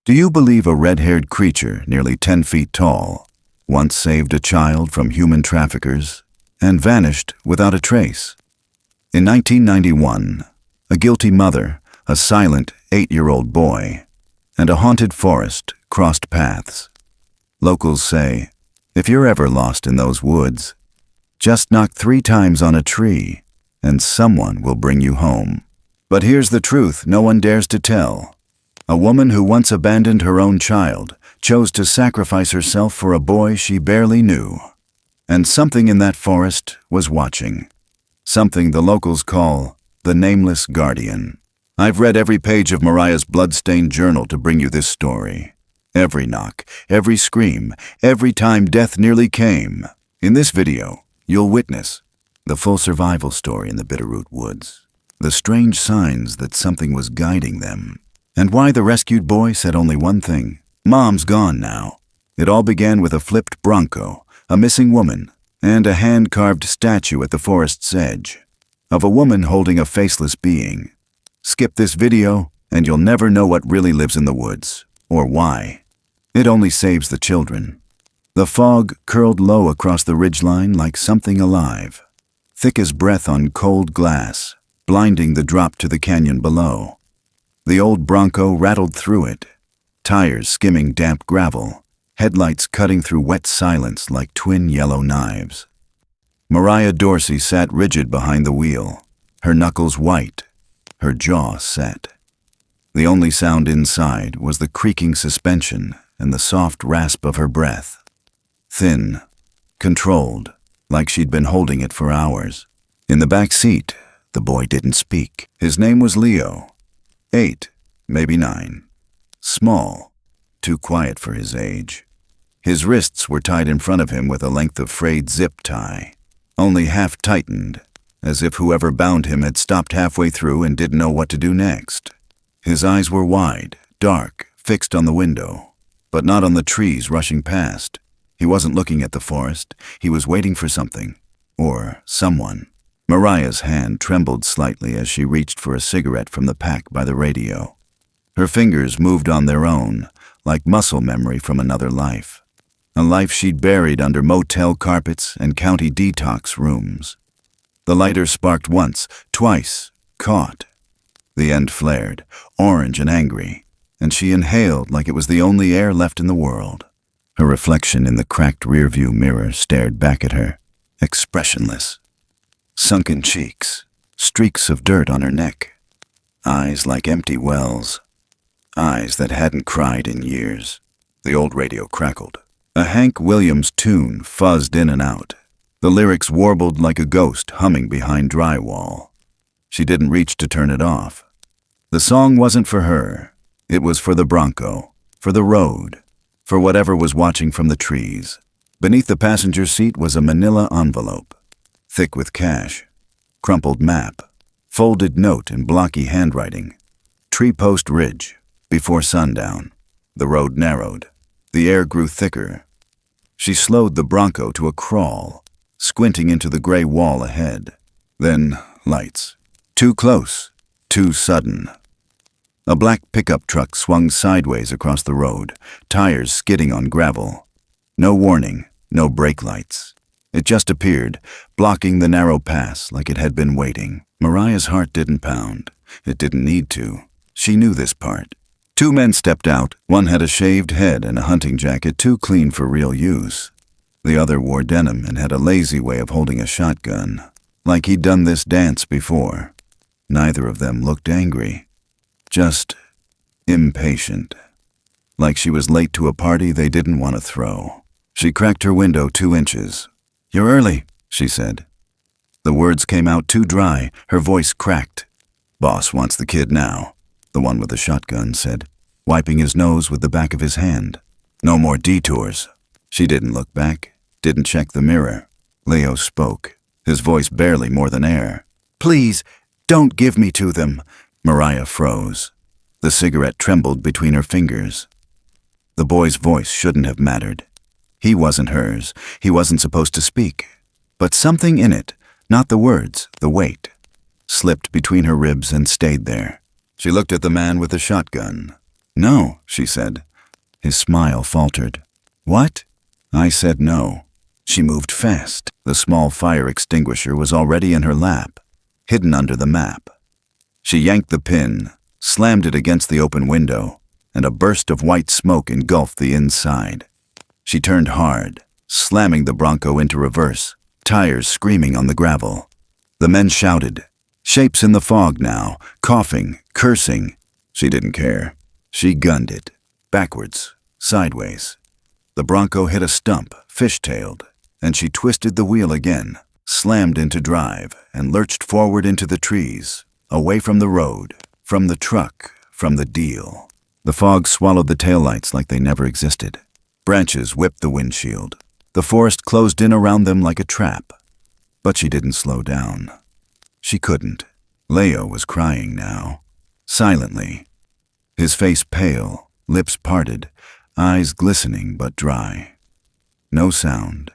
Do you believe a red-haired creature nearly 10 feet tall once saved a child from human traffickers and vanished without a trace? In 1991, a guilty mother, a silent 8-year-old boy, and a haunted forest crossed paths. Locals say, if you're ever lost in those woods, just knock 3 times on a tree and someone will bring you home. But here's the truth no one dares to tell. A woman who once abandoned her own child chose to sacrifice herself for a boy she barely knew. And something in that forest was watching. Something the locals call the Nameless Guardian. I've read every page of Mariah's blood-stained journal to bring you this story. Every knock, every scream, every time death nearly came. In this video, you'll witness the full survival story in the Bitterroot Woods, the strange signs that something was guiding them, and why the rescued boy said only one thing: Mom's gone now. It all began with a flipped Bronco, a missing woman, and a hand-carved statue at the forest's edge of a woman holding a faceless being. Skip this video, and you'll never know what really lives in the woods, or why. It only saves the children. The fog curled low across the ridgeline like something alive, thick as breath on cold glass, blinding the drop to the canyon below. The old Bronco rattled through it, tires skimming damp gravel, headlights cutting through wet silence like twin yellow knives. Mariah Dorsey sat rigid behind the wheel, her knuckles white, her jaw set. The only sound inside was the creaking suspension and the soft rasp of her breath. Thin, controlled, like she'd been holding it for hours. In the back seat, the boy didn't speak. His name was Leo. 8, maybe 9. Small, too quiet for his age. His wrists were tied in front of him with a length of frayed zip tie, only half tightened, as if whoever bound him had stopped halfway through and didn't know what to do next. His eyes were wide, dark, fixed on the window, but not on the trees rushing past. He wasn't looking at the forest. He was waiting for something, or someone. Mariah's hand trembled slightly as she reached for a cigarette from the pack by the radio. Her fingers moved on their own, like muscle memory from another life. A life she'd buried under motel carpets and county detox rooms. The lighter sparked once, twice, caught. The end flared, orange and angry, and she inhaled like it was the only air left in the world. Her reflection in the cracked rearview mirror stared back at her, expressionless. Sunken cheeks, streaks of dirt on her neck, eyes like empty wells, eyes that hadn't cried in years. The old radio crackled. A Hank Williams tune fuzzed in and out. The lyrics warbled like a ghost humming behind drywall. She didn't reach to turn it off. The song wasn't for her. It was for the Bronco, for the road, for whatever was watching from the trees. Beneath the passenger seat was a manila envelope, thick with cash, crumpled map, folded note in blocky handwriting. Tree Post Ridge, before sundown. The road narrowed. The air grew thicker. She slowed the Bronco to a crawl, squinting into the gray wall ahead. Then lights. Too close, too sudden. A black pickup truck swung sideways across the road, tires skidding on gravel. No warning, no brake lights. It just appeared, blocking the narrow pass like it had been waiting. Mariah's heart didn't pound. It didn't need to. She knew this part. 2 men stepped out. One had a shaved head and a hunting jacket too clean for real use. The other wore denim and had a lazy way of holding a shotgun, like he'd done this dance before. Neither of them looked angry, just impatient, like she was late to a party they didn't want to throw. She cracked her window 2 inches. "You're early," she said. The words came out too dry, her voice cracked. "Boss wants the kid now," the one with the shotgun said, wiping his nose with the back of his hand. "No more detours." She didn't look back, didn't check the mirror. Leo spoke, his voice barely more than air. "Please, don't give me to them." Mariah froze. The cigarette trembled between her fingers. The boy's voice shouldn't have mattered. He wasn't hers. He wasn't supposed to speak. But something in it, not the words, the weight, slipped between her ribs and stayed there. She looked at the man with the shotgun. "No," she said. His smile faltered. "What?" I said no. She moved fast. The small fire extinguisher was already in her lap, hidden under the map. She yanked the pin, slammed it against the open window, and a burst of white smoke engulfed the inside. She turned hard, slamming the Bronco into reverse, tires screaming on the gravel. The men shouted, shapes in the fog now, coughing, cursing. She didn't care. She gunned it, backwards, sideways. The Bronco hit a stump, fishtailed, and she twisted the wheel again, slammed into drive, and lurched forward into the trees, away from the road, from the truck, from the deal. The fog swallowed the taillights like they never existed. Branches whipped the windshield. The forest closed in around them like a trap. But she didn't slow down. She couldn't. Leo was crying now, silently. His face pale, lips parted, eyes glistening but dry. No sound,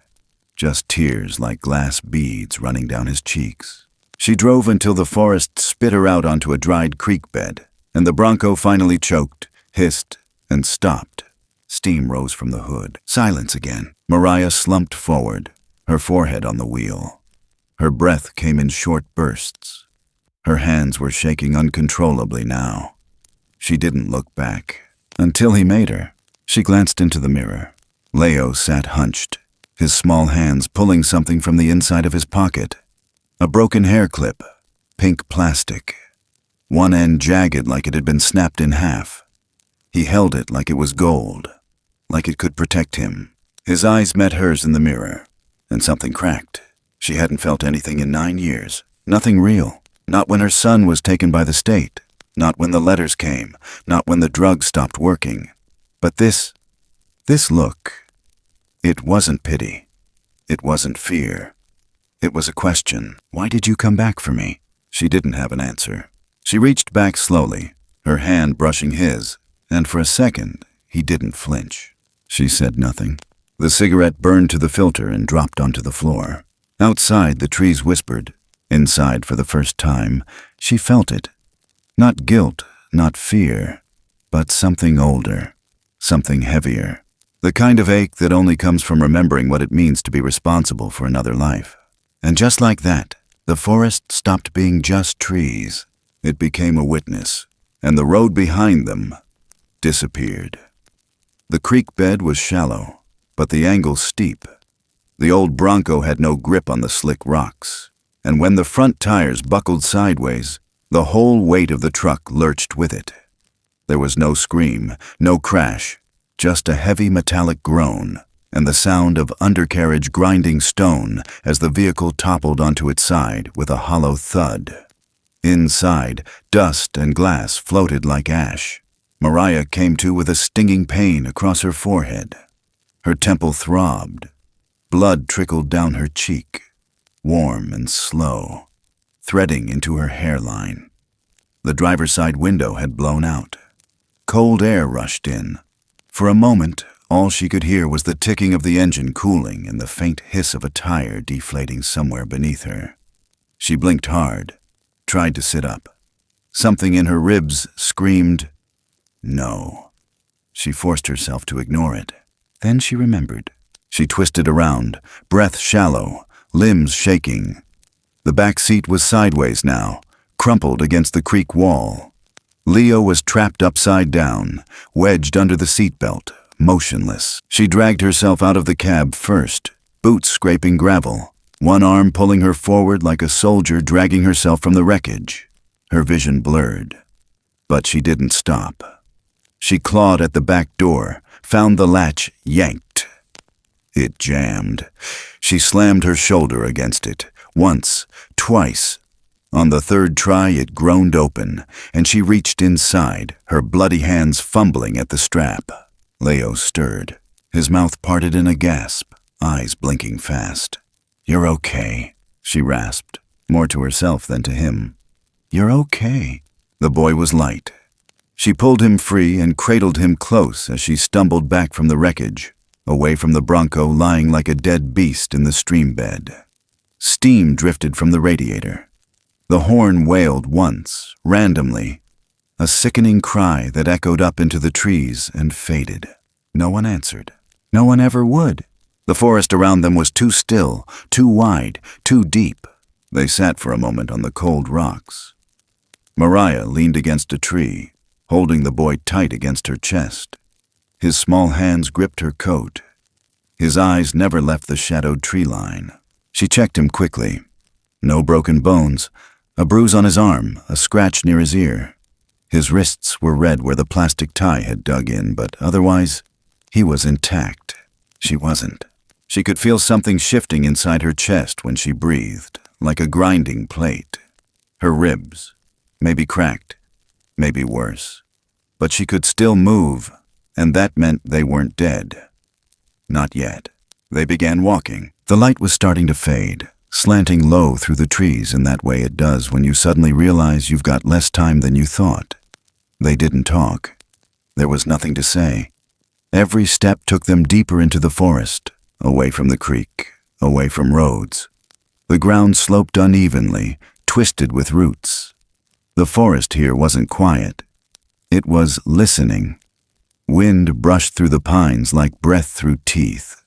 just tears like glass beads running down his cheeks. She drove until the forest spit her out onto a dried creek bed, and the Bronco finally choked, hissed, and stopped. Steam rose from the hood. Silence again. Mariah slumped forward, her forehead on the wheel. Her breath came in short bursts. Her hands were shaking uncontrollably now. She didn't look back, until he made her. She glanced into the mirror. Leo sat hunched, his small hands pulling something from the inside of his pocket. A broken hair clip, pink plastic. One end jagged like it had been snapped in half. He held it like it was gold, like it could protect him. His eyes met hers in the mirror, and something cracked. She hadn't felt anything in 9 years. Nothing real. Not when her son was taken by the state. Not when the letters came. Not when the drugs stopped working. But this look, it wasn't pity. It wasn't fear. It was a question. Why did you come back for me? She didn't have an answer. She reached back slowly, her hand brushing his, and for a second, he didn't flinch. She said nothing. The cigarette burned to the filter and dropped onto the floor. Outside, the trees whispered. Inside, for the first time, she felt it. Not guilt, not fear, but something older, something heavier. The kind of ache that only comes from remembering what it means to be responsible for another life. And just like that, the forest stopped being just trees. It became a witness, and the road behind them disappeared. The creek bed was shallow, but the angle steep. The old Bronco had no grip on the slick rocks, and when the front tires buckled sideways, the whole weight of the truck lurched with it. There was no scream, no crash, just a heavy metallic groan, and the sound of undercarriage grinding stone as the vehicle toppled onto its side with a hollow thud. Inside, dust and glass floated like ash. Mariah came to with a stinging pain across her forehead. Her temple throbbed. Blood trickled down her cheek, warm and slow, threading into her hairline. The driver's side window had blown out. Cold air rushed in. For a moment, all she could hear was the ticking of the engine cooling and the faint hiss of a tire deflating somewhere beneath her. She blinked hard, tried to sit up. Something in her ribs screamed, no. She forced herself to ignore it. Then she remembered. She twisted around, breath shallow, limbs shaking. The back seat was sideways now, crumpled against the creek wall. Leo was trapped upside down, wedged under the seatbelt, motionless. She dragged herself out of the cab first, boots scraping gravel, one arm pulling her forward like a soldier dragging herself from the wreckage. Her vision blurred. But she didn't stop. She clawed at the back door, found the latch yanked. It jammed. She slammed her shoulder against it, once, twice. On the third try, it groaned open, and she reached inside, her bloody hands fumbling at the strap. Leo stirred, his mouth parted in a gasp, eyes blinking fast. "You're okay," she rasped, more to herself than to him. "You're okay." The boy was light. She pulled him free and cradled him close as she stumbled back from the wreckage, away from the Bronco lying like a dead beast in the stream bed. Steam drifted from the radiator. The horn wailed once, randomly, a sickening cry that echoed up into the trees and faded. No one answered. No one ever would. The forest around them was too still, too wide, too deep. They sat for a moment on the cold rocks. Mariah leaned against a tree, holding the boy tight against her chest. His small hands gripped her coat. His eyes never left the shadowed tree line. She checked him quickly. No broken bones, a bruise on his arm, a scratch near his ear. His wrists were red where the plastic tie had dug in, but otherwise, he was intact. She wasn't. She could feel something shifting inside her chest when she breathed, like a grinding plate. Her ribs, maybe cracked, maybe worse. But she could still move, and that meant they weren't dead. Not yet. They began walking. The light was starting to fade, slanting low through the trees in that way it does when you suddenly realize you've got less time than you thought. They didn't talk. There was nothing to say. Every step took them deeper into the forest, away from the creek, away from roads. The ground sloped unevenly, twisted with roots. The forest here wasn't quiet. It was listening. Wind brushed through the pines like breath through teeth.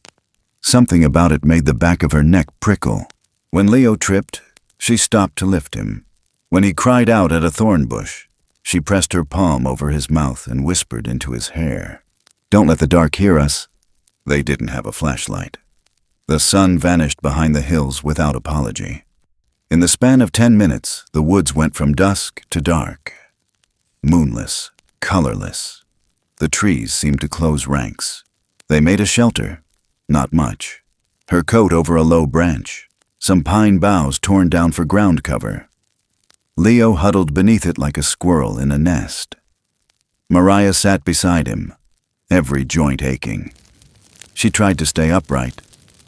Something about it made the back of her neck prickle. When Leo tripped, she stopped to lift him. When he cried out at a thorn bush, she pressed her palm over his mouth and whispered into his hair. "Don't let the dark hear us." They didn't have a flashlight. The sun vanished behind the hills without apology. In the span of 10 minutes, the woods went from dusk to dark. Moonless, colorless. The trees seemed to close ranks. They made a shelter. Not much. Her coat over a low branch. Some pine boughs torn down for ground cover. Leo huddled beneath it like a squirrel in a nest. Mariah sat beside him, every joint aching. She tried to stay upright,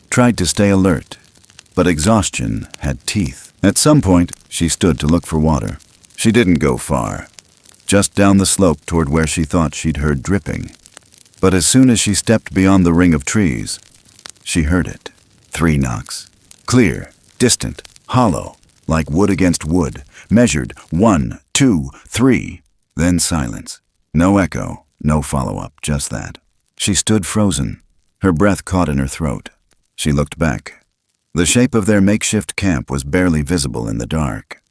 tried to stay alert, but exhaustion had teeth. At some point, she stood to look for water. She didn't go far, just down the slope toward where she thought she'd heard dripping. But as soon as she stepped beyond the ring of trees, she heard it. 3 knocks. Clear, distant, hollow, like wood against wood, measured 1, 2, 3, then silence. No echo, no follow-up, just that. She stood frozen. Her breath caught in her throat. She looked back. The shape of their makeshift camp was barely visible in the dark.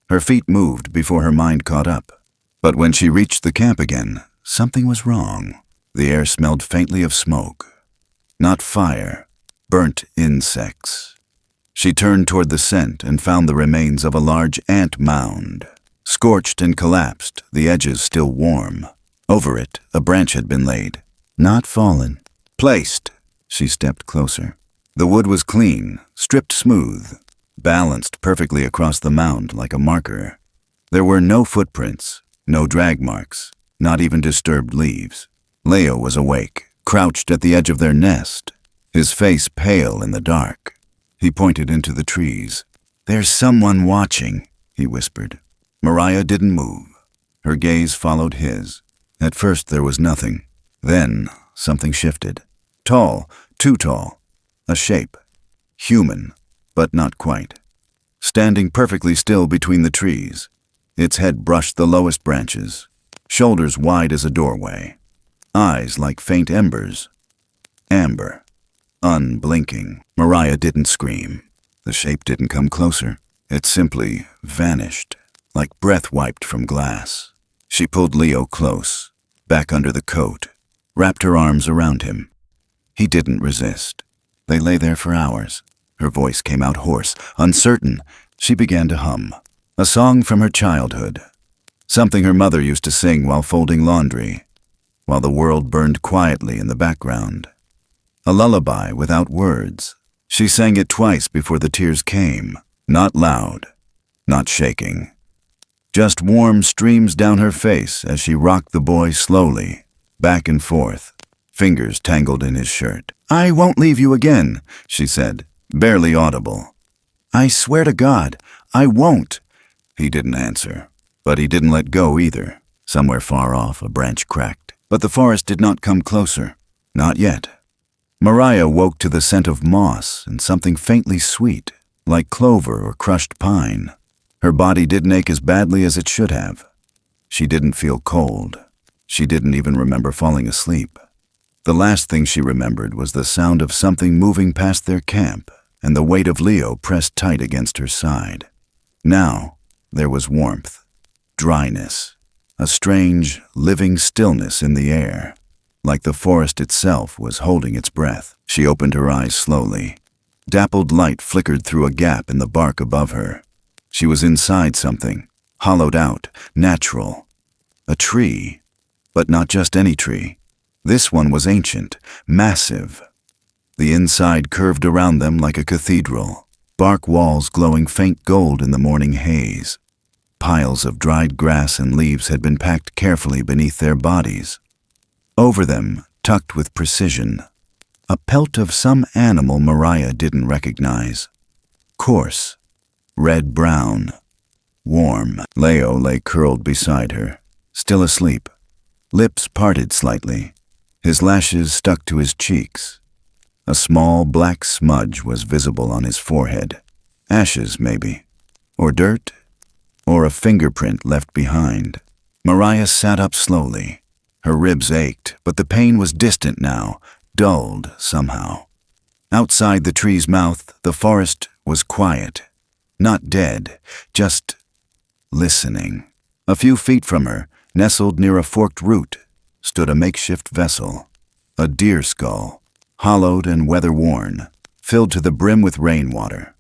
Her feet moved before her mind caught up. But when she reached the camp again, something was wrong. The air smelled faintly of smoke. Not fire, burnt insects. She turned toward the scent and found the remains of a large ant mound. Scorched and collapsed, the edges still warm. Over it, a branch had been laid. Not fallen. Placed. She stepped closer. The wood was clean, stripped smooth, balanced perfectly across the mound like a marker. There were no footprints, no drag marks, not even disturbed leaves. Leo was awake, crouched at the edge of their nest, his face pale in the dark. He pointed into the trees. "There's someone watching," he whispered. Mariah didn't move. Her gaze followed his. At first there was nothing. Then something shifted. Tall, too tall. A shape. Human, but not quite. Standing perfectly still between the trees. Its head brushed the lowest branches. Shoulders wide as a doorway. Eyes like faint embers. Amber. Unblinking. Mariah didn't scream. The shape didn't come closer. It simply vanished, like breath wiped from glass. She pulled Leo close, back under the coat, wrapped her arms around him. He didn't resist. They lay there for hours. Her voice came out hoarse, uncertain. She began to hum. A song from her childhood. Something her mother used to sing while folding laundry, while the world burned quietly in the background. A lullaby without words. She sang it twice before the tears came. Not loud, not shaking. Just warm streams down her face as she rocked the boy slowly, back and forth, fingers tangled in his shirt. "I won't leave you again," she said, barely audible. "I swear to God, I won't." He didn't answer, but he didn't let go either. Somewhere far off, a branch cracked, but the forest did not come closer. Not yet. Mariah woke to the scent of moss and something faintly sweet, like clover or crushed pine. Her body didn't ache as badly as it should have. She didn't feel cold. She didn't even remember falling asleep. The last thing she remembered was the sound of something moving past their camp and the weight of Leo pressed tight against her side. Now, there was warmth, dryness, a strange, living stillness in the air, like the forest itself was holding its breath. She opened her eyes slowly. Dappled light flickered through a gap in the bark above her. She was inside something, hollowed out, natural. A tree, but not just any tree. This one was ancient, massive. The inside curved around them like a cathedral, bark walls glowing faint gold in the morning haze. Piles of dried grass and leaves had been packed carefully beneath their bodies. Over them, tucked with precision, a pelt of some animal Mariah didn't recognize. Coarse, red-brown, warm. Leo lay curled beside her, still asleep, lips parted slightly. His lashes stuck to his cheeks. A small black smudge was visible on his forehead. Ashes, maybe, or dirt, or a fingerprint left behind. Mariah sat up slowly. Her ribs ached, but the pain was distant now, dulled somehow. Outside the tree's mouth, the forest was quiet. Not dead, just listening. A few feet from her, nestled near a forked root, stood a makeshift vessel. A deer skull, hollowed and weather-worn, filled to the brim with rainwater.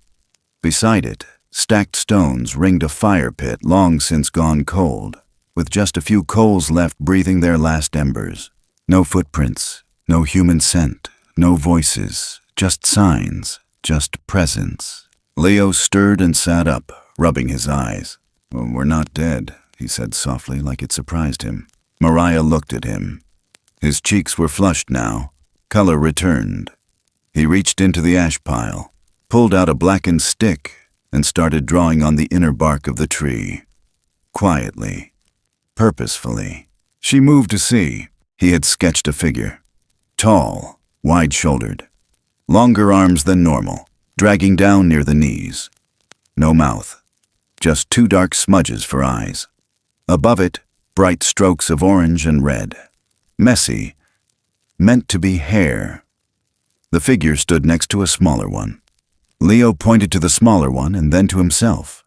Beside it, stacked stones ringed a fire pit long since gone cold, with just a few coals left breathing their last embers. No footprints, no human scent, no voices, just signs, just presence. Leo stirred and sat up, rubbing his eyes. "We're not dead," he said softly, like it surprised him. Mariah looked at him. His cheeks were flushed now. Color returned. He reached into the ash pile, pulled out a blackened stick, and started drawing on the inner bark of the tree. Quietly, purposefully. She moved to see. He had sketched a figure. Tall, wide-shouldered, longer arms than normal, dragging down near the knees. No mouth, just two dark smudges for eyes. Above it, bright strokes of orange and red. Messy, meant to be hair. The figure stood next to a smaller one. Leo pointed to the smaller one and then to himself.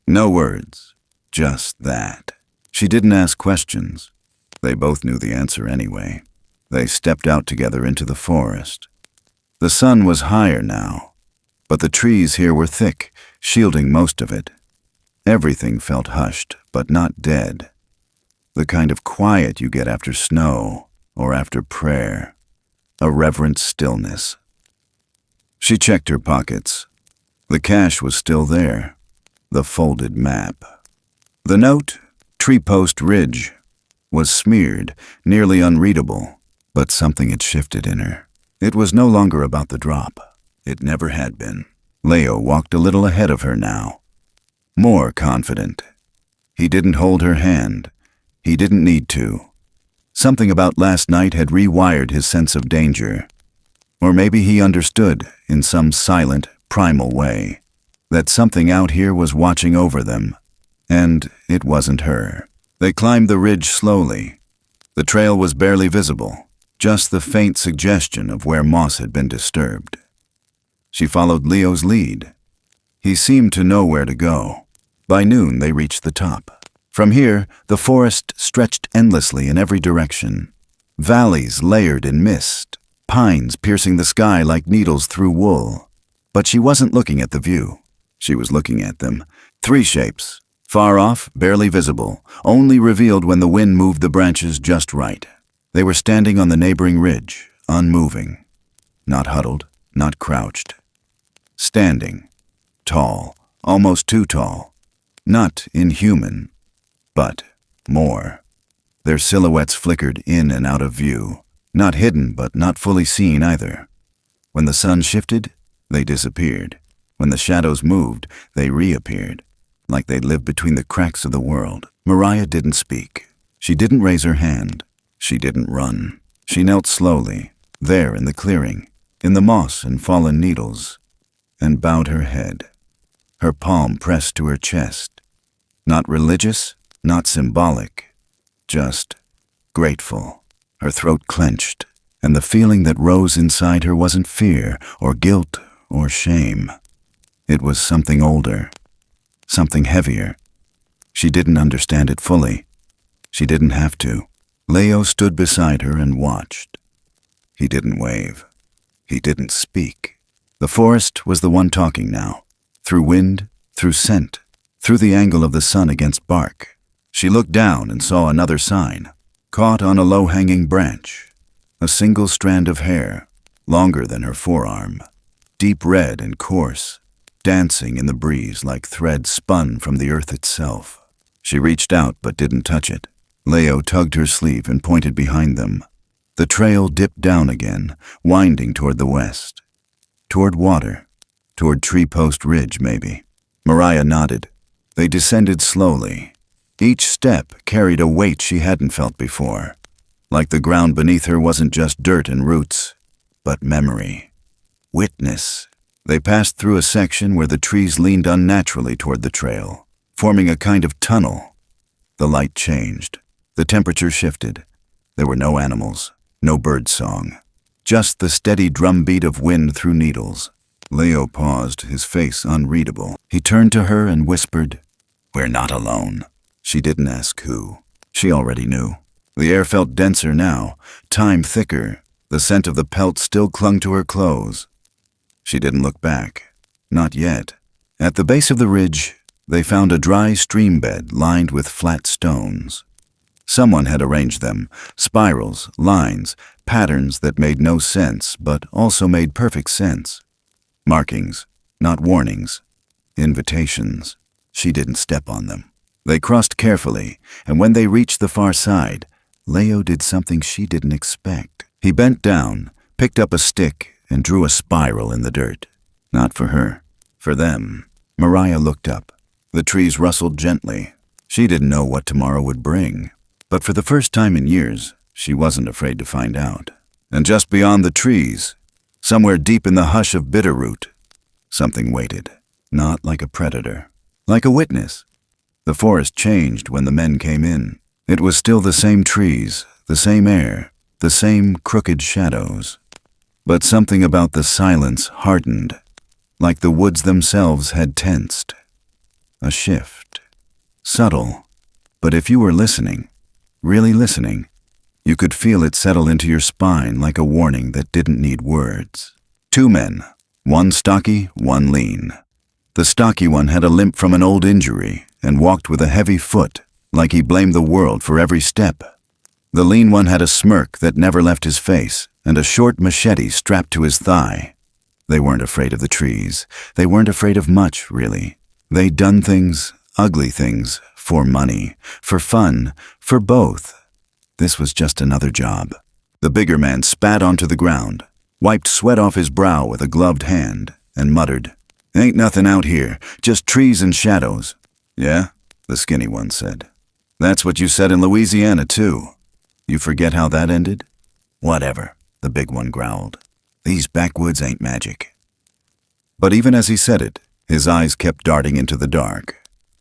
No words, just that. She didn't ask questions. They both knew the answer anyway. They stepped out together into the forest. The sun was higher now, but the trees here were thick, shielding most of it. Everything felt hushed, but not dead. The kind of quiet you get after snow or after prayer. A reverent stillness. She checked her pockets. The cash was still there. The folded map. The note, Tree Post Ridge, was smeared, nearly unreadable, but something had shifted in her. It was no longer about the drop. It never had been. Leo walked a little ahead of her now. More confident. He didn't hold her hand. He didn't need to. Something about last night had rewired his sense of danger. Or maybe he understood, in some silent, primal way, that something out here was watching over them, and it wasn't her. They climbed the ridge slowly. The trail was barely visible, just the faint suggestion of where moss had been disturbed. She followed Leo's lead. He seemed to know where to go. By noon, they reached the top. From here, the forest stretched endlessly in every direction. Valleys layered in mist, pines piercing the sky like needles through wool. But she wasn't looking at the view. She was looking at them. Three shapes, far off, barely visible, only revealed when the wind moved the branches just right. They were standing on the neighboring ridge, unmoving. Not huddled, not crouched. Standing. Tall, almost too tall. Not inhuman. But more. Their silhouettes flickered in and out of view, not hidden but not fully seen either. When the sun shifted, they disappeared. When the shadows moved, they reappeared, like they lived between the cracks of the world. Mariah didn't speak. She didn't raise her hand. She didn't run. She knelt slowly, there in the clearing, in the moss and fallen needles, and bowed her head, her palm pressed to her chest. Not religious, not symbolic, just grateful. Her throat clenched, and the feeling that rose inside her wasn't fear or guilt or shame. It was something older, something heavier. She didn't understand it fully. She didn't have to. Leo stood beside her and watched. He didn't wave. He didn't speak. The forest was the one talking now, through wind, through scent, through the angle of the sun against bark. She looked down and saw another sign, caught on a low-hanging branch. A single strand of hair, longer than her forearm, deep red and coarse, dancing in the breeze like thread spun from the earth itself. She reached out but didn't touch it. Leo tugged her sleeve and pointed behind them. The trail dipped down again, winding toward the west. Toward water. Toward Tree Post Ridge, maybe. Mariah nodded. They descended slowly. Each step carried a weight she hadn't felt before. Like the ground beneath her wasn't just dirt and roots, but memory. Witness. They passed through a section where the trees leaned unnaturally toward the trail, forming a kind of tunnel. The light changed. The temperature shifted. There were no animals, no bird song, just the steady drumbeat of wind through needles. Leo paused, his face unreadable. He turned to her and whispered, "We're not alone." She didn't ask who. She already knew. The air felt denser now, time thicker. The scent of the pelt still clung to her clothes. She didn't look back. Not yet. At the base of the ridge, they found a dry stream bed lined with flat stones. Someone had arranged them, spirals, lines, patterns that made no sense, but also made perfect sense. Markings, not warnings. Invitations. She didn't step on them. They crossed carefully, and when they reached the far side, Leo did something she didn't expect. He bent down, picked up a stick, and drew a spiral in the dirt. Not for her. For them. Mariah looked up. The trees rustled gently. She didn't know what tomorrow would bring. But for the first time in years, she wasn't afraid to find out. And just beyond the trees, somewhere deep in the hush of Bitterroot, something waited. Not like a predator. Like a witness. The forest changed when the men came in. It was still the same trees, the same air, the same crooked shadows. But something about the silence hardened, like the woods themselves had tensed. A shift. Subtle. But if you were listening, really listening, you could feel it settle into your spine like a warning that didn't need words. Two men, one stocky, one lean. The stocky one had a limp from an old injury and walked with a heavy foot, like he blamed the world for every step. The lean one had a smirk that never left his face and a short machete strapped to his thigh. They weren't afraid of the trees. They weren't afraid of much, really. They'd done things, ugly things, for money, for fun, for both. This was just another job. The bigger man spat onto the ground, wiped sweat off his brow with a gloved hand, and muttered, "Ain't nothing out here, just trees and shadows." "Yeah?" the skinny one said. "That's what you said in Louisiana, too. You forget how that ended?" "Whatever," the big one growled. "These backwoods ain't magic." But even as he said it, his eyes kept darting into the dark,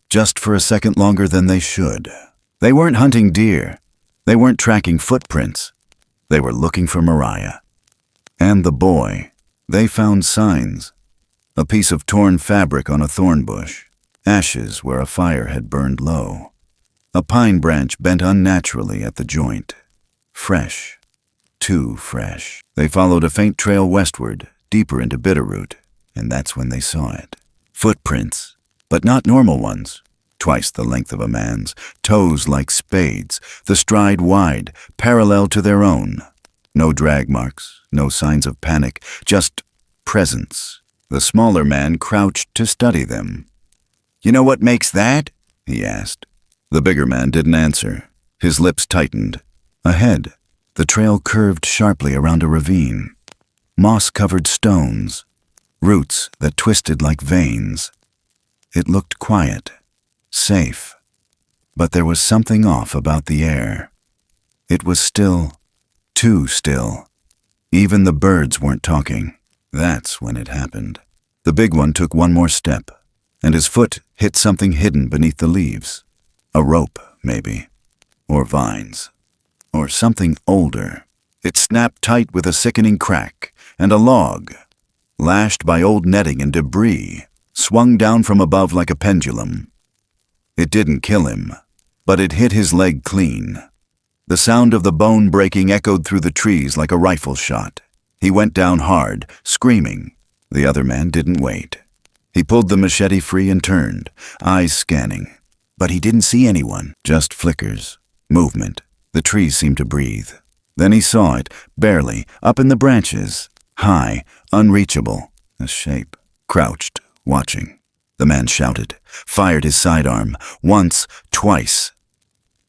just for a second longer than they should. They weren't hunting deer. They weren't tracking footprints. They were looking for Mariah. And the boy. They found signs. A piece of torn fabric on a thorn bush, ashes where a fire had burned low. A pine branch bent unnaturally at the joint. Fresh. Too fresh. They followed a faint trail westward, deeper into Bitterroot, and that's when they saw it. Footprints, but not normal ones. Twice the length of a man's, toes like spades, the stride wide, parallel to their own. No drag marks, no signs of panic, just presence. The smaller man crouched to study them. "You know what makes that?" he asked. The bigger man didn't answer. His lips tightened. Ahead, the trail curved sharply around a ravine. Moss-covered stones, roots that twisted like veins. It looked quiet, safe, but there was something off about the air. It was still, too still. Even the birds weren't talking. That's when it happened. The big one took one more step, and his foot hit something hidden beneath the leaves. A rope, maybe. or vines, or something older. It snapped tight with a sickening crack, and a log, lashed by old netting and debris, swung down from above like a pendulum. It didn't kill him, but it hit his leg clean. The sound of the bone breaking echoed through the trees like a rifle shot. He went down hard, screaming. The other man didn't wait. He pulled the machete free and turned, eyes scanning. But he didn't see anyone, just flickers, movement. The trees seemed to breathe. Then he saw it, barely, up in the branches, high, unreachable, a shape, crouched, watching. The man shouted, fired his sidearm, once, twice.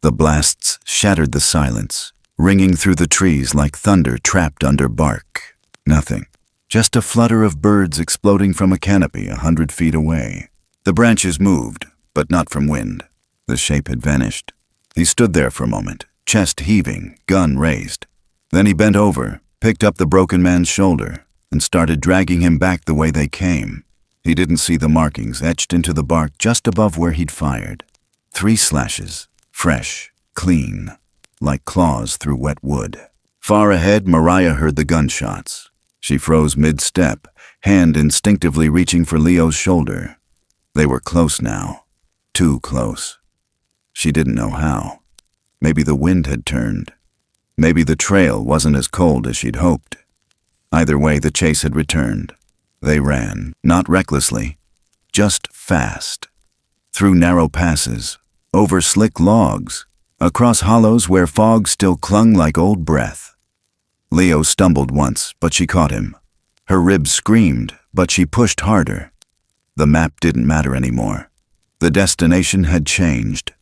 The blasts shattered the silence, ringing through the trees like thunder trapped under bark. Nothing. Just a flutter of birds exploding from a canopy 100 feet away. The branches moved, but not from wind. The shape had vanished. He stood there for a moment, chest heaving, gun raised. Then he bent over, picked up the broken man's shoulder, and started dragging him back the way they came. He didn't see the markings etched into the bark just above where he'd fired. 3 slashes, fresh, clean, like claws through wet wood. Far ahead, Mariah heard the gunshots. She froze mid-step, hand instinctively reaching for Leo's shoulder. They were close now. Too close. She didn't know how. Maybe the wind had turned. Maybe the trail wasn't as cold as she'd hoped. Either way, the chase had returned. They ran, not recklessly, just fast. Through narrow passes, over slick logs, across hollows where fog still clung like old breath. Leo stumbled once, but she caught him. Her ribs screamed, but she pushed harder. The map didn't matter anymore. The destination had changed.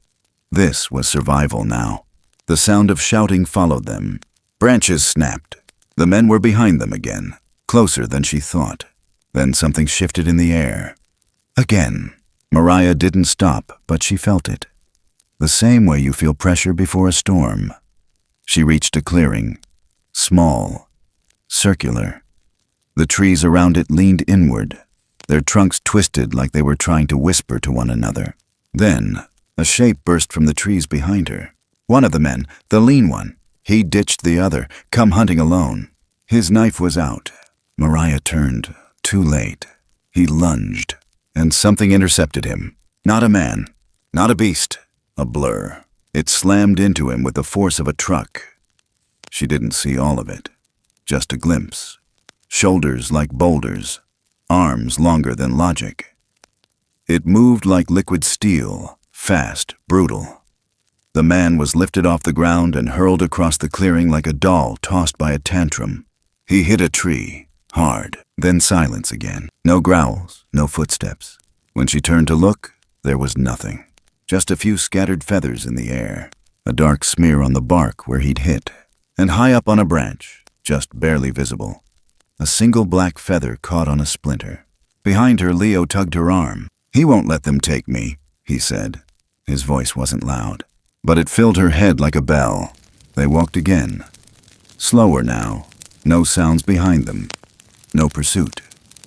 This was survival now. The sound of shouting followed them. Branches snapped. The men were behind them again, closer than she thought. Then something shifted in the air. Again. Mariah didn't stop, but she felt it. The same way you feel pressure before a storm. She reached a clearing. Small. Circular. The trees around it leaned inward, their trunks twisted like they were trying to whisper to one another. Then, a shape burst from the trees behind her. One of the men, the lean one. He ditched the other, come hunting alone. His knife was out. Mariah turned. Too late. He lunged, and something intercepted him. Not a man, not a beast, a blur. It slammed into him with the force of a truck. She didn't see all of it, just a glimpse. Shoulders like boulders, arms longer than logic. It moved like liquid steel, fast, brutal. The man was lifted off the ground and hurled across the clearing like a doll tossed by a tantrum. He hit a tree, hard, then silence again. No growls, no footsteps. When she turned to look, there was nothing. Just a few scattered feathers in the air, a dark smear on the bark where he'd hit, and high up on a branch, just barely visible, a single black feather caught on a splinter. Behind her, Leo tugged her arm. "He won't let them take me," he said. His voice wasn't loud, but it filled her head like a bell. They walked again. Slower now, no sounds behind them, no pursuit.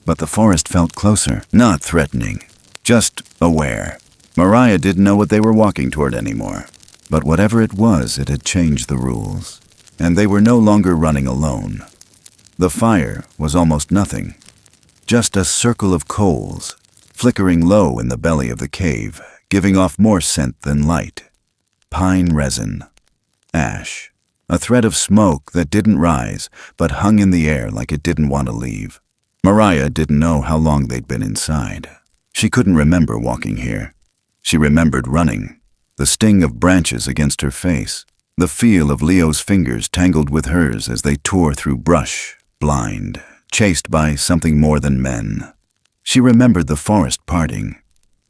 But the forest felt closer, not threatening, just aware. Mariah didn't know what they were walking toward anymore, but whatever it was, it had changed the rules, and they were no longer running alone. The fire was almost nothing, just a circle of coals, flickering low in the belly of the cave, giving off more scent than light. Pine resin, ash, a thread of smoke that didn't rise, but hung in the air like it didn't want to leave. Mariah didn't know how long they'd been inside. She couldn't remember walking here. She remembered running, the sting of branches against her face, the feel of Leo's fingers tangled with hers as they tore through brush, blind, chased by something more than men. She remembered the forest parting,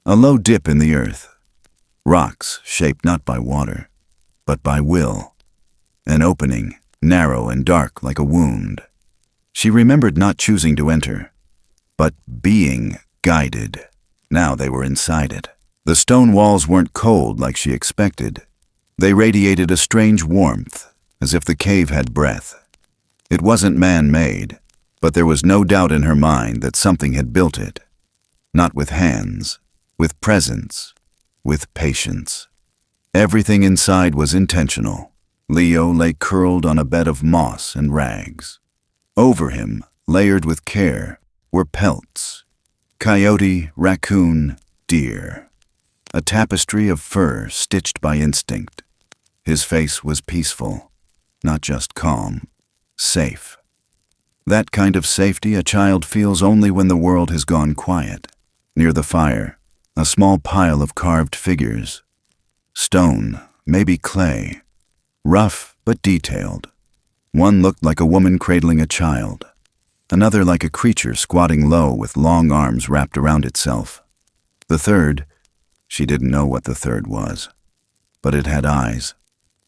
a low dip in the earth, rocks shaped not by water, but by will, an opening, narrow and dark like a wound. She remembered not choosing to enter, but being guided. Now they were inside it. The stone walls weren't cold like she expected. They radiated a strange warmth, as if the cave had breath. It wasn't man-made, but there was no doubt in her mind that something had built it. Not with hands, with presence, with patience. Everything inside was intentional. Leo lay curled on a bed of moss and rags. Over him, layered with care, were pelts: coyote, raccoon, deer. A tapestry of fur stitched by instinct. His face was peaceful, not just calm, safe. That kind of safety a child feels only when the world has gone quiet. Near the fire, a small pile of carved figures. Stone, maybe clay. Rough but detailed. One looked like a woman cradling a child. Another like a creature squatting low with long arms wrapped around itself. The third, she didn't know what the third was, but it had eyes.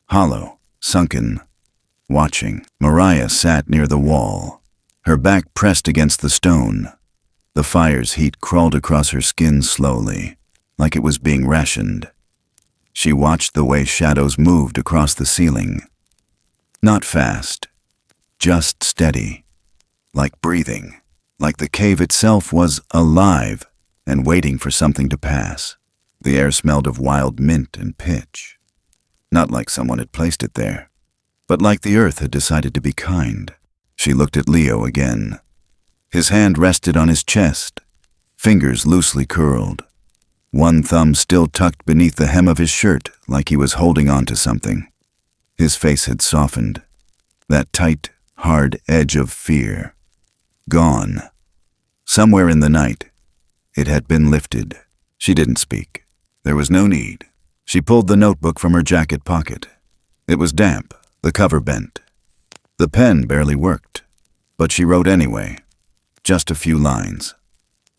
Hollow, sunken, watching. Mariah sat near the wall, her back pressed against the stone. The fire's heat crawled across her skin slowly, like it was being rationed. She watched the way shadows moved across the ceiling. Not fast, just steady, like breathing, like the cave itself was alive and waiting for something to pass. The air smelled of wild mint and pitch. Not like someone had placed it there, but like the earth had decided to be kind. She looked at Leo again. His hand rested on his chest, fingers loosely curled. One thumb still tucked beneath the hem of his shirt like he was holding on to something. His face had softened. That tight, hard edge of fear. Gone. Somewhere in the night, it had been lifted. She didn't speak. There was no need. She pulled the notebook from her jacket pocket. It was damp, the cover bent. The pen barely worked, but she wrote anyway. Just a few lines.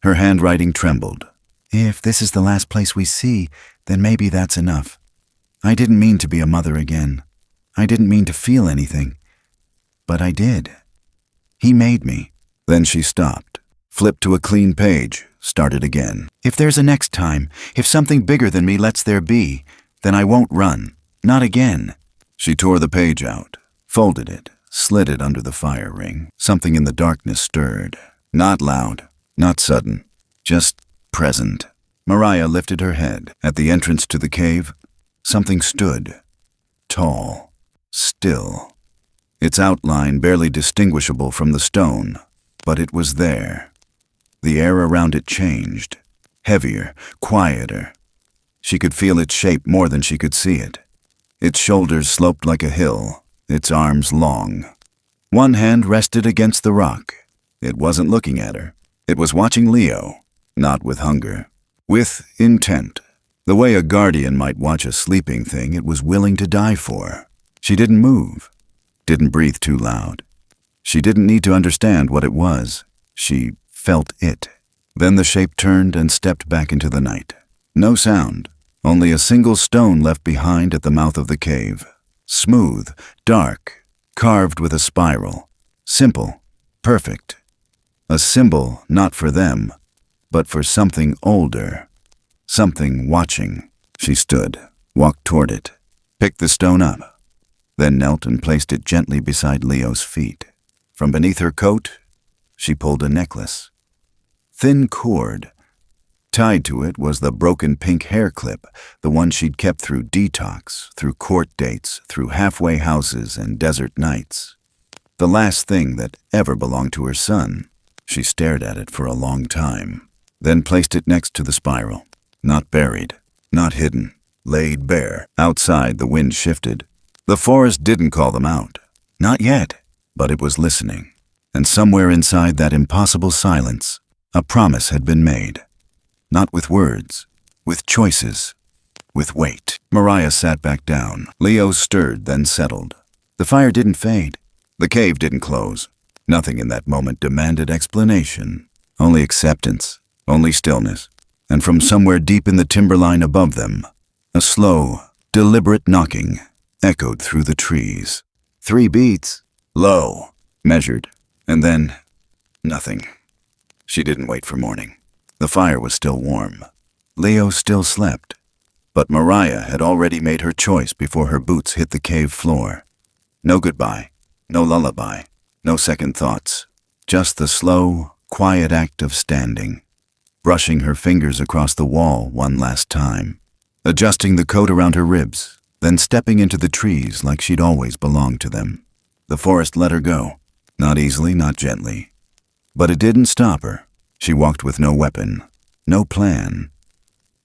Her handwriting trembled. If this is the last place we see, then maybe that's enough. I didn't mean to be a mother again. I didn't mean to feel anything. But I did. He made me. Then she stopped, flipped to a clean page, started again. If there's a next time, if something bigger than me lets there be, then I won't run. Not again. She tore the page out, folded it, slid it under the fire ring. Something in the darkness stirred. Not loud, not sudden, just present. Mariah lifted her head. At the entrance to the cave, something stood. Tall, still. Its outline barely distinguishable from the stone, but it was there. The air around it changed. Heavier, quieter. She could feel its shape more than she could see it. Its shoulders sloped like a hill, its arms long. One hand rested against the rock. It wasn't looking at her. It was watching Leo, not with hunger, with intent. The way a guardian might watch a sleeping thing it was willing to die for. She didn't move, didn't breathe too loud. She didn't need to understand what it was. She felt it. Then the shape turned and stepped back into the night. No sound, only a single stone left behind at the mouth of the cave. Smooth, dark, carved with a spiral. Simple, perfect. A symbol not for them, but for something older. Something watching. She stood, walked toward it, picked the stone up, then knelt and placed it gently beside Leo's feet. From beneath her coat, she pulled a necklace. Thin cord. Tied to it was the broken pink hair clip, the one she'd kept through detox, through court dates, through halfway houses and desert nights. The last thing that ever belonged to her son. She stared at it for a long time, then placed it next to the spiral. Not buried, not hidden, laid bare. Outside, the wind shifted. The forest didn't call them out. Not yet, but it was listening. And somewhere inside that impossible silence, a promise had been made. Not with words, with choices, with weight. Mariah sat back down. Leo stirred, then settled. The fire didn't fade. The cave didn't close. Nothing in that moment demanded explanation. Only acceptance, only stillness. And from somewhere deep in the timberline above them, a slow, deliberate knocking echoed through the trees. 3 beats. Low. Measured. And then, nothing. She didn't wait for morning. The fire was still warm. Leo still slept. But Mariah had already made her choice before her boots hit the cave floor. No goodbye. No lullaby. No second thoughts. Just the slow, quiet act of standing. Brushing her fingers across the wall one last time. adjusting the coat around her ribs, then stepping into the trees like she'd always belonged to them. The forest let her go. Not easily, not gently. But it didn't stop her. She walked with no weapon, no plan.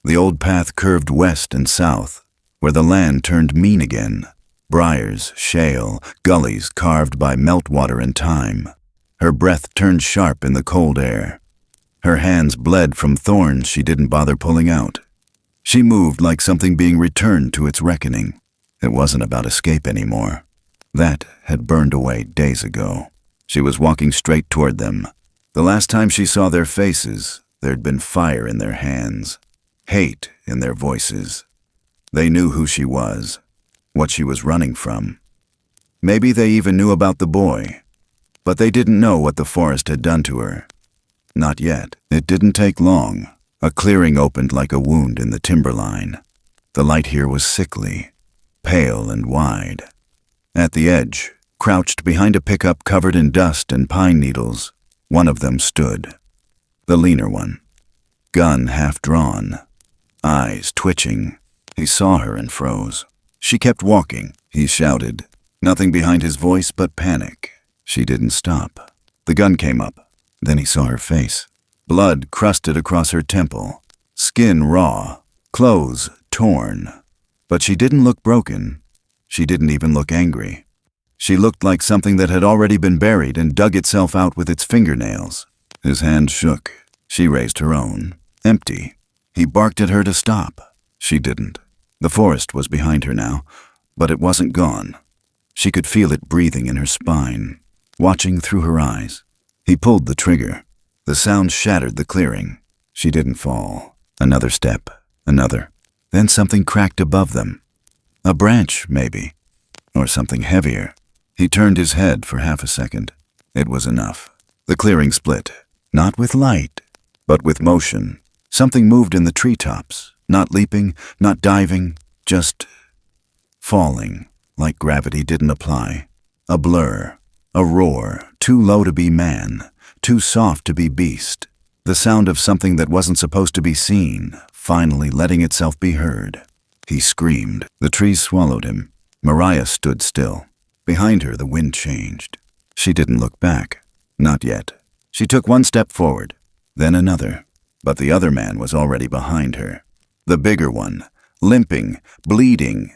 The old path curved west and south, where the land turned mean again. Briars, shale, gullies carved by meltwater and time. Her breath turned sharp in the cold air. Her hands bled from thorns she didn't bother pulling out. She moved like something being returned to its reckoning. It wasn't about escape anymore. That had burned away days ago. She was walking straight toward them. The last time she saw their faces, there'd been fire in their hands, hate in their voices. They knew who she was, what she was running from. Maybe they even knew about the boy, but they didn't know what the forest had done to her. Not yet. It didn't take long. A clearing opened like a wound in the timberline. The light here was sickly, pale and wide. At the edge, crouched behind a pickup covered in dust and pine needles, one of them stood. The leaner one. Gun half drawn. Eyes twitching. He saw her and froze. She kept walking, he shouted. Nothing behind his voice but panic. She didn't stop. The gun came up. Then he saw her face. Blood crusted across her temple. Skin raw. Clothes torn. But she didn't look broken. She didn't even look angry. She looked like something that had already been buried and dug itself out with its fingernails. His hand shook. She raised her own. Empty. He barked at her to stop. She didn't. The forest was behind her now, but it wasn't gone. She could feel it breathing in her spine, watching through her eyes. He pulled the trigger. The sound shattered the clearing. She didn't fall. Another step. Another. Then something cracked above them. A branch, maybe. Or something heavier. He turned his head for half a second. It was enough. The clearing split. Not with light, but with motion. Something moved in the treetops. Not leaping, not diving, just falling, like gravity didn't apply. A blur. A roar, too low to be man, too soft to be beast. The sound of something that wasn't supposed to be seen, finally letting itself be heard. He screamed. The trees swallowed him. Mariah stood still. Behind her, the wind changed. She didn't look back. Not yet. She took one step forward, then another. But the other man was already behind her. The bigger one, limping, bleeding,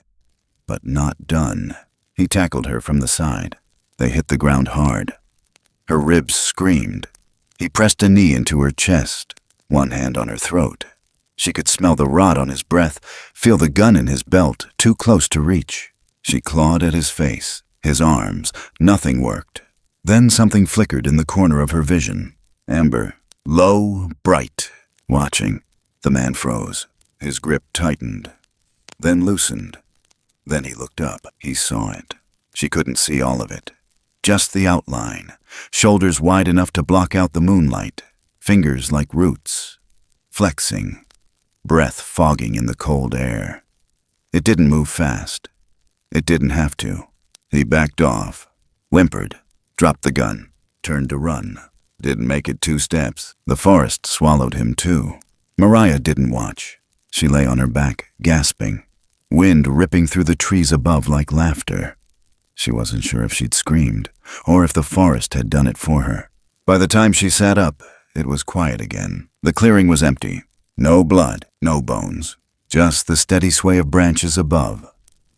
but not done. He tackled her from the side. They hit the ground hard. Her ribs screamed. He pressed a knee into her chest, one hand on her throat. She could smell the rot on his breath, feel the gun in his belt, too close to reach. She clawed at his face, his arms. Nothing worked. Then something flickered in the corner of her vision. Amber, low, bright, watching. The man froze. His grip tightened, then loosened. Then he looked up. He saw it. She couldn't see all of it. Just the outline, shoulders wide enough to block out the moonlight, fingers like roots, flexing, breath fogging in the cold air. It didn't move fast. It didn't have to. He backed off, whimpered, dropped the gun, turned to run. Didn't make it 2 steps. The forest swallowed him too. Mariah didn't watch. She lay on her back, gasping, wind ripping through the trees above like laughter. She wasn't sure if she'd screamed, or if the forest had done it for her. By the time she sat up, it was quiet again. The clearing was empty. No blood, no bones. Just the steady sway of branches above,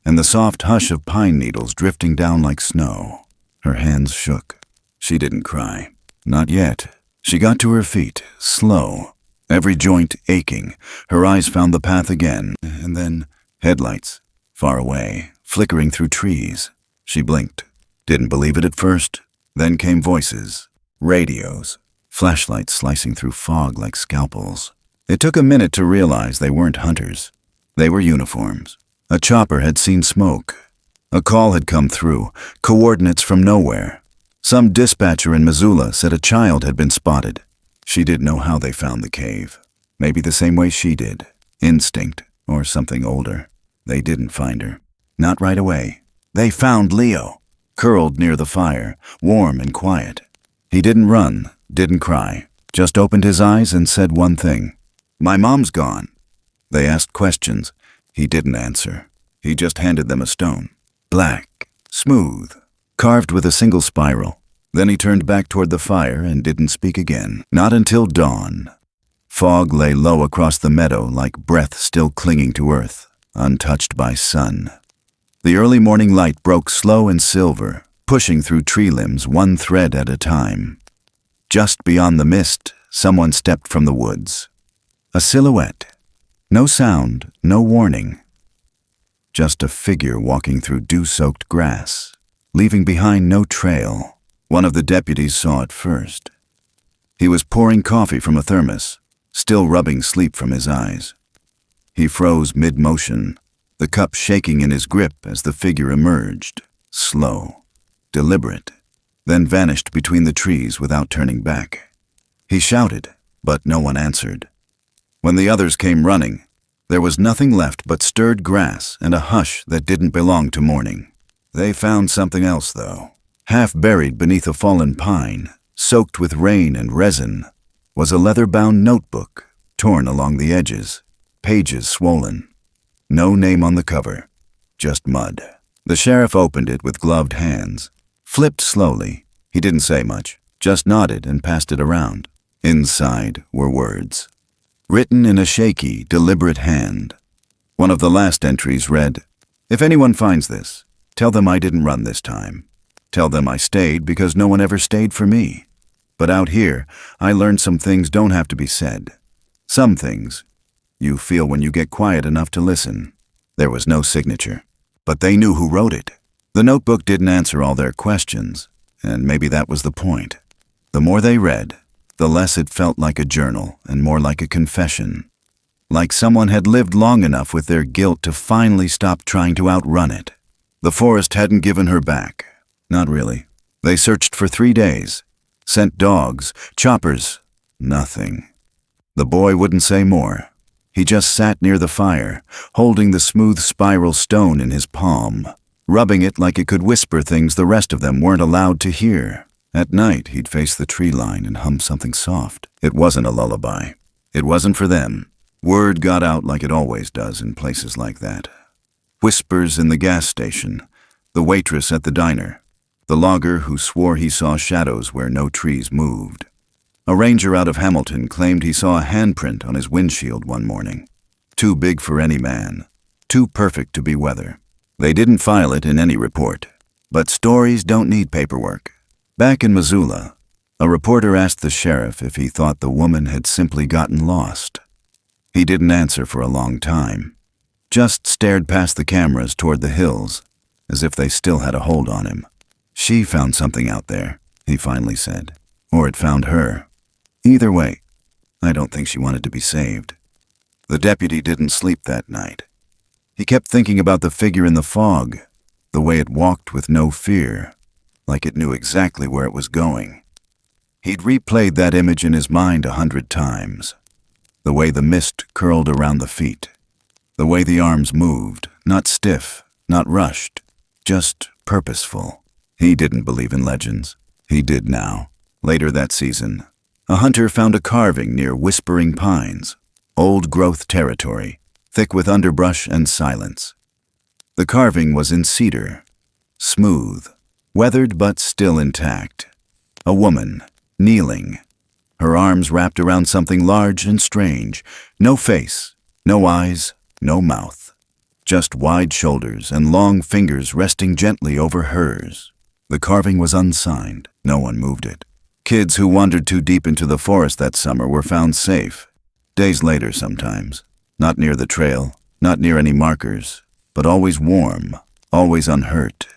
and the soft hush of pine needles drifting down like snow. Her hands shook. She didn't cry. Not yet. She got to her feet, slow, every joint aching. Her eyes found the path again, and then headlights, far away, flickering through trees. She blinked. Didn't believe it at first. Then came voices, radios, flashlights slicing through fog like scalpels. It took a minute to realize they weren't hunters. They were uniforms. A chopper had seen smoke. A call had come through, coordinates from nowhere. Some dispatcher in Missoula said a child had been spotted. She didn't know how they found the cave. Maybe the same way she did. Instinct, or something older. They didn't find her. Not right away. They found Leo, curled near the fire, warm and quiet. He didn't run, didn't cry, just opened his eyes and said one thing. "My mom's gone." They asked questions. He didn't answer. He just handed them a stone. Black, smooth, carved with a single spiral. Then he turned back toward the fire and didn't speak again. Not until dawn. Fog lay low across the meadow like breath still clinging to earth, untouched by sun. The early morning light broke slow and silver, pushing through tree limbs one thread at a time. Just beyond the mist, someone stepped from the woods. A silhouette. No sound, no warning. Just a figure walking through dew-soaked grass, leaving behind no trail. One of the deputies saw it first. He was pouring coffee from a thermos, still rubbing sleep from his eyes. He froze mid-motion, the cup shaking in his grip as the figure emerged, slow, deliberate, then vanished between the trees without turning back. He shouted, but no one answered. When the others came running, there was nothing left but stirred grass and a hush that didn't belong to morning. They found something else, though. Half buried beneath a fallen pine, soaked with rain and resin, was a leather-bound notebook, torn along the edges, pages swollen. No name on the cover, just mud. The sheriff opened it with gloved hands, flipped slowly. He didn't say much, just nodded and passed it around. Inside were words, written in a shaky, deliberate hand. One of the last entries read, "If anyone finds this, tell them I didn't run this time. Tell them I stayed because no one ever stayed for me. But out here, I learned some things don't have to be said. Some things you feel when you get quiet enough to listen." There was no signature, but they knew who wrote it. The notebook didn't answer all their questions, and maybe that was the point. The more they read, the less it felt like a journal and more like a confession. Like someone had lived long enough with their guilt to finally stop trying to outrun it. The forest hadn't given her back. Not really. They searched for 3 days, sent dogs, choppers, nothing. The boy wouldn't say more. He just sat near the fire, holding the smooth spiral stone in his palm, rubbing it like it could whisper things the rest of them weren't allowed to hear. At night, he'd face the tree line and hum something soft. It wasn't a lullaby. It wasn't for them. Word got out like it always does in places like that. Whispers in the gas station, the waitress at the diner, the logger who swore he saw shadows where no trees moved. A ranger out of Hamilton claimed he saw a handprint on his windshield one morning. Too big for any man, too perfect to be weather. They didn't file it in any report. But stories don't need paperwork. Back in Missoula, a reporter asked the sheriff if he thought the woman had simply gotten lost. He didn't answer for a long time, just stared past the cameras toward the hills, as if they still had a hold on him. "She found something out there," he finally said. "Or it found her. Either way, I don't think she wanted to be saved." The deputy didn't sleep that night. He kept thinking about the figure in the fog, the way it walked with no fear, like it knew exactly where it was going. He'd replayed that image in his mind 100 times. The way the mist curled around the feet. The way the arms moved, not stiff, not rushed, just purposeful. He didn't believe in legends. He did now. Later that season, a hunter found a carving near Whispering Pines, old-growth territory, thick with underbrush and silence. The carving was in cedar, smooth, weathered but still intact. A woman, kneeling, her arms wrapped around something large and strange. No face, no eyes, no mouth. Just wide shoulders and long fingers resting gently over hers. The carving was unsigned. No one moved it. Kids who wandered too deep into the forest that summer were found safe. Days later sometimes. Not near the trail, not near any markers, but always warm, always unhurt.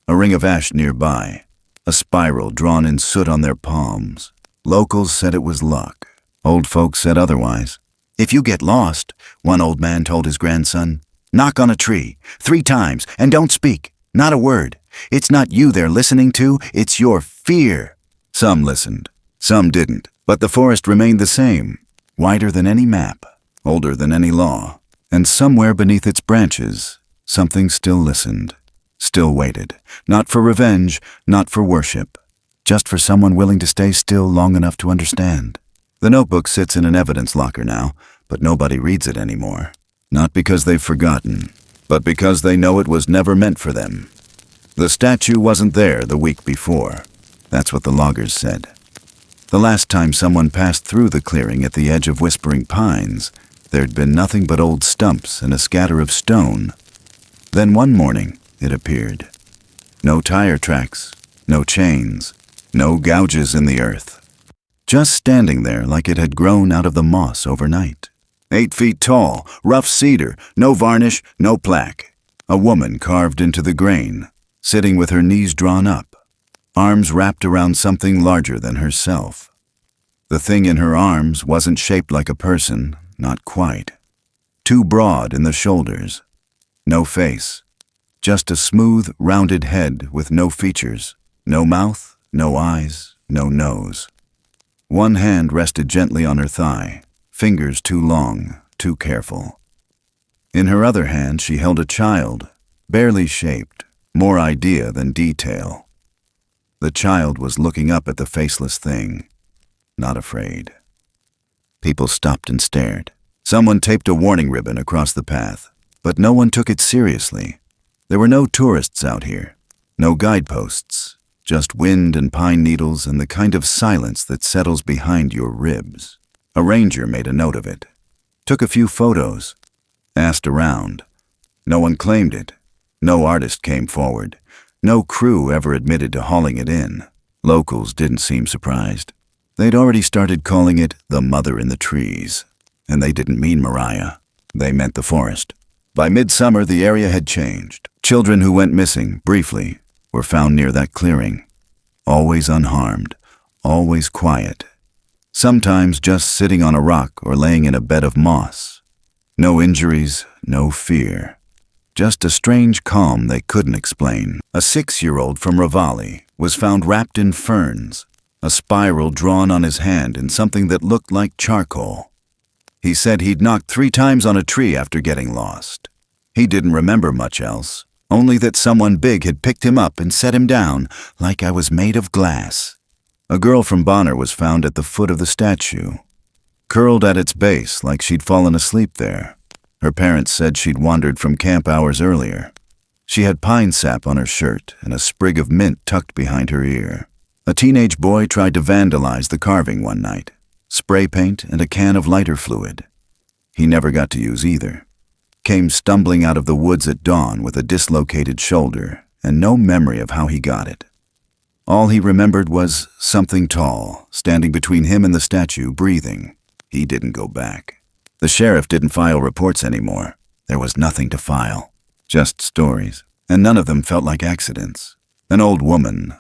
A ring of ash nearby, a spiral drawn in soot on their palms. Locals said it was luck. Old folks said otherwise. "If you get lost," one old man told his grandson, "knock on a tree 3 times and don't speak, not a word. It's not you they're listening to, it's your fear." Some listened, some didn't, but the forest remained the same, wider than any map, older than any law, and somewhere beneath its branches, something still listened, still waited, not for revenge, not for worship, just for someone willing to stay still long enough to understand. The notebook sits in an evidence locker now, but nobody reads it anymore. Not because they've forgotten, but because they know it was never meant for them. The statue wasn't there the week before. That's what the loggers said. The last time someone passed through the clearing at the edge of Whispering Pines, there'd been nothing but old stumps and a scatter of stone. Then one morning, it appeared. No tire tracks, no chains, no gouges in the earth. Just standing there like it had grown out of the moss overnight. 8 feet tall, rough cedar, no varnish, no plaque. A woman carved into the grain, sitting with her knees drawn up, arms wrapped around something larger than herself. The thing in her arms wasn't shaped like a person, not quite. Too broad in the shoulders. No face. Just a smooth, rounded head with no features. No mouth, no eyes, no nose. One hand rested gently on her thigh, fingers too long, too careful. In her other hand she held a child, barely shaped, more idea than detail. The child was looking up at the faceless thing, not afraid. People stopped and stared. Someone taped a warning ribbon across the path, but no one took it seriously. There were no tourists out here, no guideposts, just wind and pine needles and the kind of silence that settles behind your ribs. A ranger made a note of it, took a few photos, asked around. No one claimed it. No artist came forward. No crew ever admitted to hauling it in. Locals didn't seem surprised. They'd already started calling it the Mother in the Trees. And they didn't mean Mariah. They meant the forest. By midsummer, the area had changed. Children who went missing, briefly, were found near that clearing. Always unharmed, always quiet. Sometimes just sitting on a rock or laying in a bed of moss. No injuries, no fear. Just a strange calm they couldn't explain. A 6-year-old from Rivali was found wrapped in ferns, a spiral drawn on his hand in something that looked like charcoal. He said he'd knocked 3 times on a tree after getting lost. He didn't remember much else, only that someone big had picked him up and set him down like I was made of glass. A girl from Bonner was found at the foot of the statue, curled at its base like she'd fallen asleep there. Her parents said she'd wandered from camp hours earlier. She had pine sap on her shirt and a sprig of mint tucked behind her ear. A teenage boy tried to vandalize the carving one night. Spray paint and a can of lighter fluid. He never got to use either. Came stumbling out of the woods at dawn with a dislocated shoulder and no memory of how he got it. All he remembered was something tall, standing between him and the statue, breathing. He didn't go back. The sheriff didn't file reports anymore. There was nothing to file. Just stories, and none of them felt like accidents. An old woman,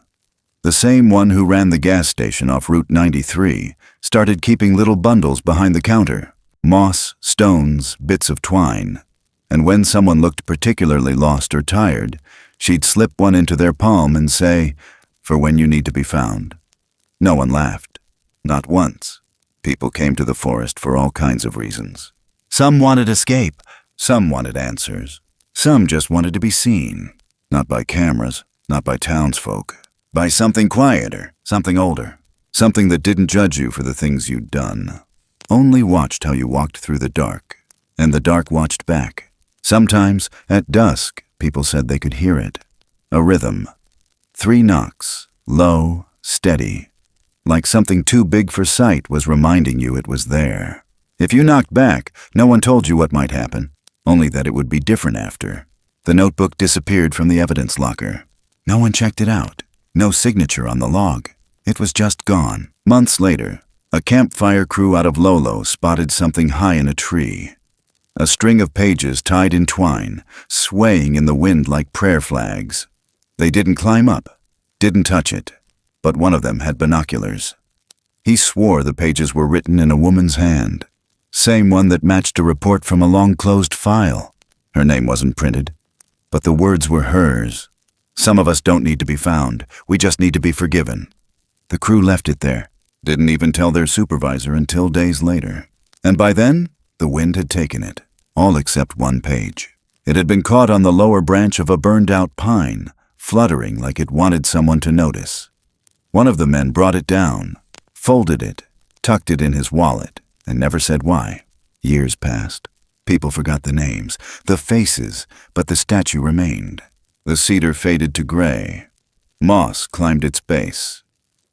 the same one who ran the gas station off Route 93, started keeping little bundles behind the counter. Moss, stones, bits of twine. And when someone looked particularly lost or tired, she'd slip one into their palm and say, "For when you need to be found." No one laughed. Not once. People came to the forest for all kinds of reasons. Some wanted escape. Some wanted answers. Some just wanted to be seen. Not by cameras, not by townsfolk. By something quieter, something older. Something that didn't judge you for the things you'd done. Only watched how you walked through the dark. And the dark watched back. Sometimes, at dusk, people said they could hear it. A rhythm. 3 knocks, low, steady. Like something too big for sight was reminding you it was there. If you knocked back, no one told you what might happen, only that it would be different after. The notebook disappeared from the evidence locker. No one checked it out. No signature on the log. It was just gone. Months later, a campfire crew out of Lolo spotted something high in a tree. A string of pages tied in twine, swaying in the wind like prayer flags. They didn't climb up, didn't touch it, but one of them had binoculars. He swore the pages were written in a woman's hand, same one that matched a report from a long-closed file. Her name wasn't printed, but the words were hers. Some of us don't need to be found, we just need to be forgiven. The crew left it there, didn't even tell their supervisor until days later. And by then, the wind had taken it, all except one page. It had been caught on the lower branch of a burned-out pine, fluttering like it wanted someone to notice. One of the men brought it down, folded it, tucked it in his wallet, and never said why. Years passed. People forgot the names, the faces, but the statue remained. The cedar faded to gray. Moss climbed its base.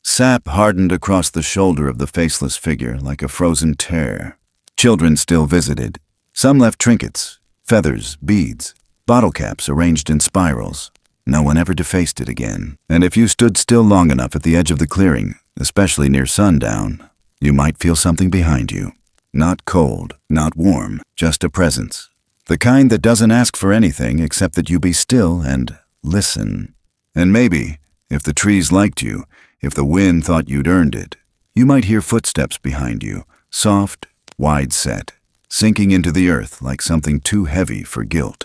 Sap hardened across the shoulder of the faceless figure like a frozen tear. Children still visited. Some left trinkets, feathers, beads, bottle caps arranged in spirals. No one ever defaced it again. And if you stood still long enough at the edge of the clearing, especially near sundown, you might feel something behind you. Not cold, not warm, just a presence. The kind that doesn't ask for anything except that you be still and listen. And maybe, if the trees liked you, if the wind thought you'd earned it, you might hear footsteps behind you, soft, wide-set, sinking into the earth like something too heavy for guilt.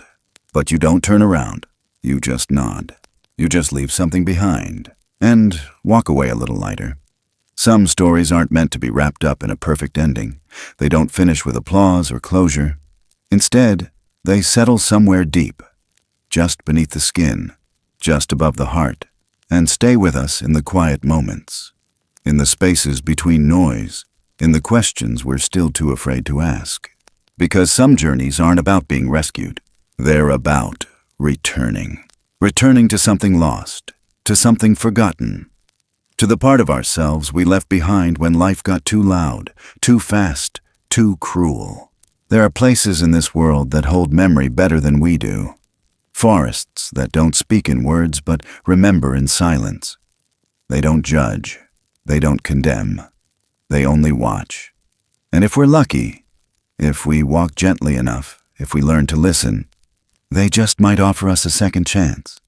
But you don't turn around. You just nod. You just leave something behind and walk away a little lighter. Some stories aren't meant to be wrapped up in a perfect ending. They don't finish with applause or closure. Instead, they settle somewhere deep, just beneath the skin, just above the heart, and stay with us in the quiet moments, in the spaces between noise, in the questions we're still too afraid to ask. Because some journeys aren't about being rescued. They're about returning. Returning to something lost, to something forgotten, to the part of ourselves we left behind when life got too loud, too fast, too cruel. There are places in this world that hold memory better than we do. Forests that don't speak in words but remember in silence. They don't judge. They don't condemn. They only watch. And if we're lucky, if we walk gently enough, if we learn to listen, they just might offer us a second chance.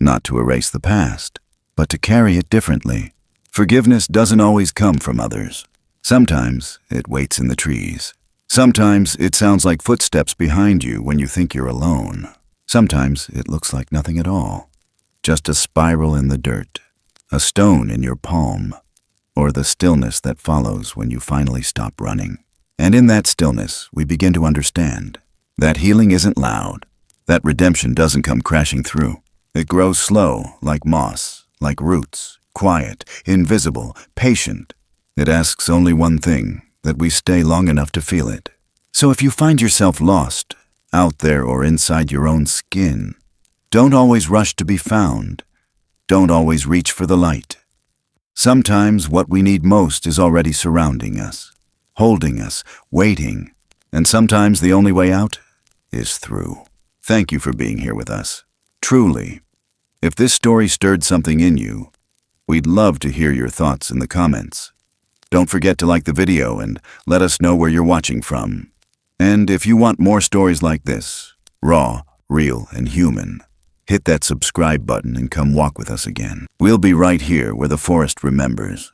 Not to erase the past, but to carry it differently. Forgiveness doesn't always come from others. Sometimes it waits in the trees. Sometimes it sounds like footsteps behind you when you think you're alone. Sometimes it looks like nothing at all. Just a spiral in the dirt, a stone in your palm, or the stillness that follows when you finally stop running. And in that stillness, we begin to understand that healing isn't loud, that redemption doesn't come crashing through. It grows slow, like moss, like roots, quiet, invisible, patient. It asks only one thing, that we stay long enough to feel it. So if you find yourself lost, out there or inside your own skin, don't always rush to be found. Don't always reach for the light. Sometimes what we need most is already surrounding us, holding us, waiting. And sometimes the only way out is through. Thank you for being here with us. Truly. If this story stirred something in you, we'd love to hear your thoughts in the comments. Don't forget to like the video and let us know where you're watching from. And if you want more stories like this, raw, real, and human, hit that subscribe button and come walk with us again. We'll be right here where the forest remembers.